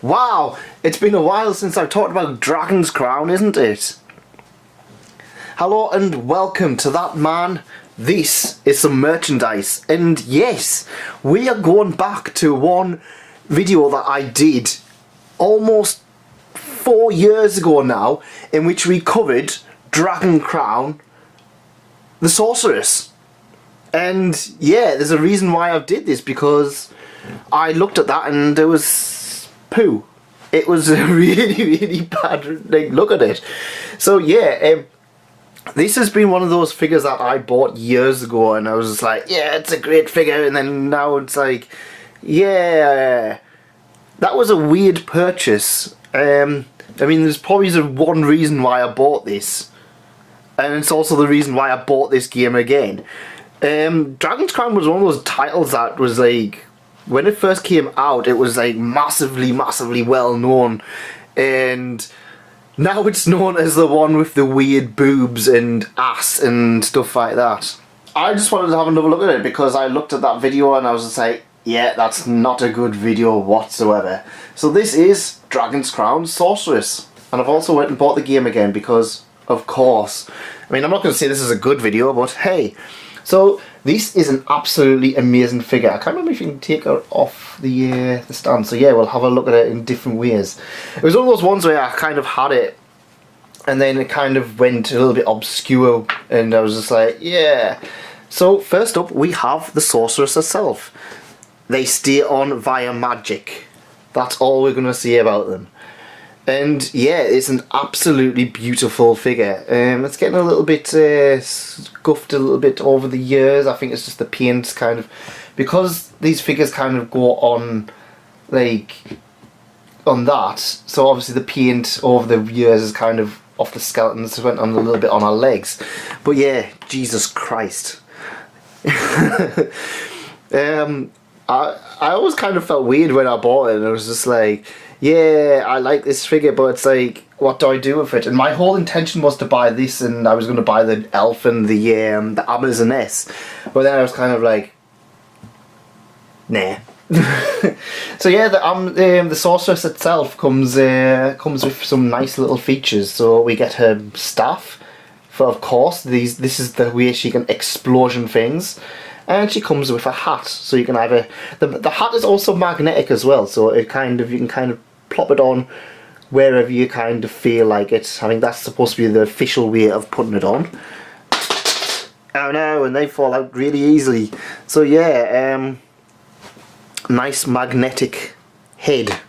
Wow, it's been a while since I've talked about Dragon's Crown, isn't it? Hello and welcome to That Man. This is some merchandise, and yes, we are going back to one video that I did almost 4 years ago now, in which we covered Dragon Crown, the Sorceress. And yeah, there's a reason why I did this, because I looked at that and there was poo. It was a really bad look at it. So yeah, this has been one of those figures that I bought years ago, and I was just like, yeah, it's a great figure, and then now it's like, yeah, that was a weird purchase. I mean, there's probably one reason why I bought this, and it's also the reason why I bought this game again. Dragon's Crown was one of those titles that was like, when it first came out, it was like massively well known, and now it's known as the one with the weird boobs and ass and stuff like that. I just wanted to have another look at it because I looked at that video and I was just like, yeah, that's not a good video whatsoever. So this is Dragon's Crown Sorceress, and I've also went and bought the game again because, of course, I mean, I'm not going to say this is a good video, but hey. So this is an absolutely amazing figure. I can't remember if you can take her off the stand. So yeah, we'll have a look at it in different ways. It was one of those ones where I kind of had it, and then it kind of went a little bit obscure, and I was just like, yeah. So first up, we have the Sorceress herself. They stay on via magic. That's all we're going to see about them. And yeah, it's an absolutely beautiful figure. It's getting a little bit scuffed a little bit over the years. I think it's just the paint kind of, because these figures kind of go on like on that. So obviously the paint over the years is kind of off the skeletons. It went on a little bit on our legs. But yeah, Jesus Christ. I always kind of felt weird when I bought it, and I was just like, yeah, I like this figure, but it's like, what do I do with it? And my whole intention was to buy this, and I was going to buy the elf and the Amazoness, but then I was kind of like, nah. So yeah, the Sorceress itself comes with some nice little features. So we get her staff, for of course, this is the way she can explosion things. And she comes with a hat, so you can either the hat is also magnetic as well, so it kind of, you can kind of plop it on wherever you kind of feel like it. I think that's supposed to be the official way of putting it on. Oh no, and they fall out really easily. So yeah, nice magnetic head.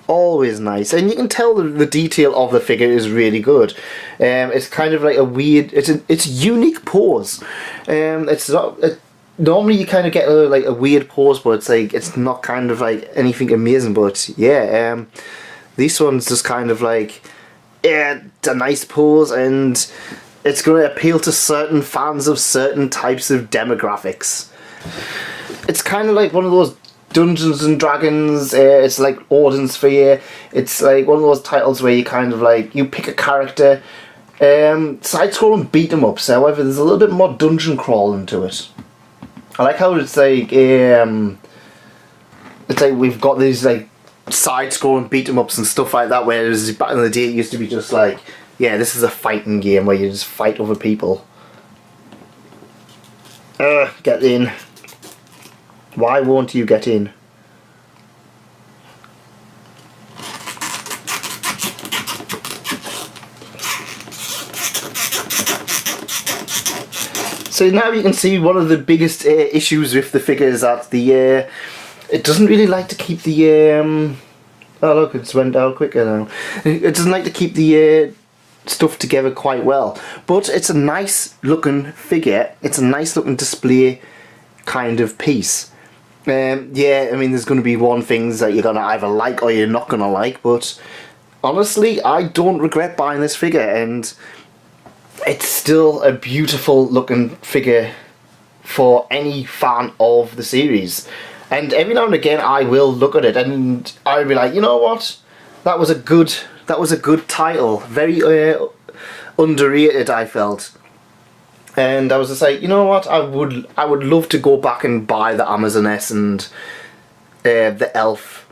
Always nice, and you can tell the detail of the figure is really good. It's kind of like a weird, it's a unique pose. It's not normally you kind of get like a weird pose, but it's like, it's not kind of like anything amazing. But yeah, this one's just kind of like, yeah, it's a nice pose, and it's going to appeal to certain fans of certain types of demographics. It's kind of like one of those Dungeons and Dragons, it's like Odin's Sphere. It's like one of those titles where you kind of like, you pick a character, side-scrolling beat 'em ups. However, there's a little bit more dungeon crawling to it. I like how it's like we've got these like side-scrolling beat 'em ups and stuff like that, whereas back in the day it used to be just like, yeah, this is a fighting game where you just fight other people. Get in. Why won't you get in? So now you can see one of the biggest issues with the figure is that it doesn't really like to keep the oh look, it's went down quicker now. It doesn't like to keep the stuff together quite well, but it's a nice looking figure. It's a nice looking display kind of piece. Yeah, I mean, there's going to be things that you're going to either like or you're not going to like, but honestly, I don't regret buying this figure, and it's still a beautiful looking figure for any fan of the series. And every now and again I will look at it and I'll be like, you know what, that was a good title, very underrated, I felt. And I was just like, you know what, I would love to go back and buy the Amazoness and the elf,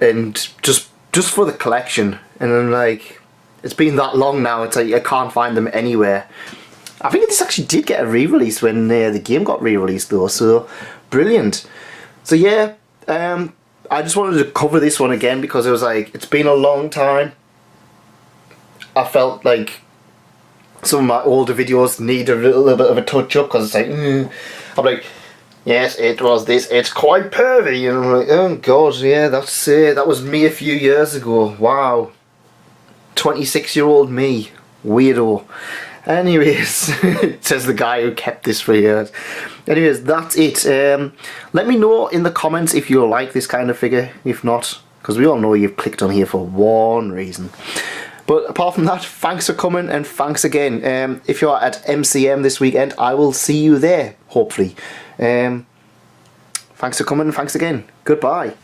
and just for the collection. And I'm like, it's been that long now, it's like I can't find them anywhere. I think this actually did get a re-release when the game got re-released though, so brilliant. So yeah, I just wanted to cover this one again because it was like, it's been a long time. I felt like some of my older videos need a little bit of a touch up because it's like, I'm like, yes, it was this, it's quite pervy, and I'm like, oh god, yeah, that's it, that was me a few years ago, wow. 26-year-old me, weirdo. Anyways, says the guy who kept this for years. Anyways, that's it. Let me know in the comments if you like this kind of figure. If not, because we all know you've clicked on here for one reason. But apart from that, thanks for coming, and thanks again. If you're at MCM this weekend, I will see you there, hopefully. Thanks for coming, and thanks again. Goodbye.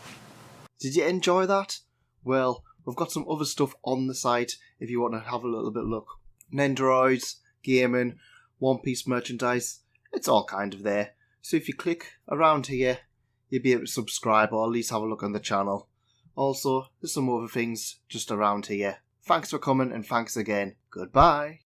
Did you enjoy that? Well, we've got some other stuff on the site if you want to have a little bit of look. Nendoroids, gaming, One Piece merchandise, it's all kind of there. So if you click around here, you'll be able to subscribe or at least have a look on the channel. Also, there's some other things just around here. Thanks for coming, and thanks again. Goodbye.